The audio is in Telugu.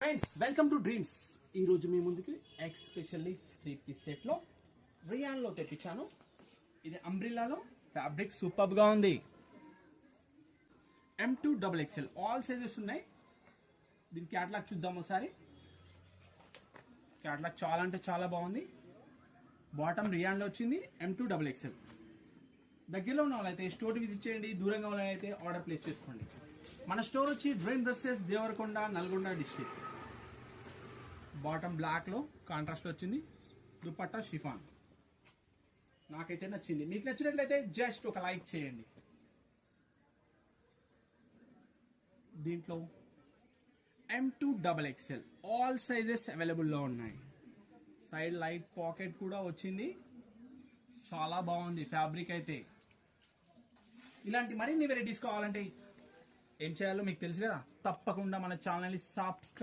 Friends welcome to dreams. ఈ రోజు మీ ముందుకి ఎక్స్పెషల్లీ 3 పీస్ సెట్ లో రియాన్ లో తెప్పించాను. ఇది అంబ్రిల్లాలో ఫ్యాబ్రిక్ సూపర్ గా ఉంది. M2XXL ఆల్ సైజెస్ ఉన్నాయి. దీని క్యాటలాగ్ చూద్దాం ఒకసారి. క్యాటలాగ్ చాలా అంటే చాలా బాగుంది. బాటమ్ రియాన్ లో వచ్చింది. M2XXL. దగ్గరలో ఉన్న వాళ్ళైతే స్టోర్ విజిట్ చేయండి. దూరంగా వాళ్ళైతే ఆర్డర్ ప్లేస్ చేసుకోండి. మన స్టోర్ వచ్చి dream dresses, Devarakonda, Nalgonda district. Bottom black లో కాంట్రాస్ట్ వచ్చింది. దుపట్టా షిఫాన్. నాకైతే నచ్చింది. మీకు నచ్చినట్లయితే జస్ట్ ఒక లైక్ చేయండి. దీంట్లో M2XXL ఆల్ సైజెస్ అవైలబుల్ లో ఉన్నాయి. సైడ్ లైట్ పాకెట్ కూడా వచ్చింది. చాలా బాగుంది ఫ్యాబ్రిక్ అయితే. ఇలాంటి మరిన్ని వెరైటీస్ కావాలంటే ఏం చేయాలో మీకు తెలుసు కదా. తప్పకుండా మన ఛానల్ని సబ్స్క్రైబ్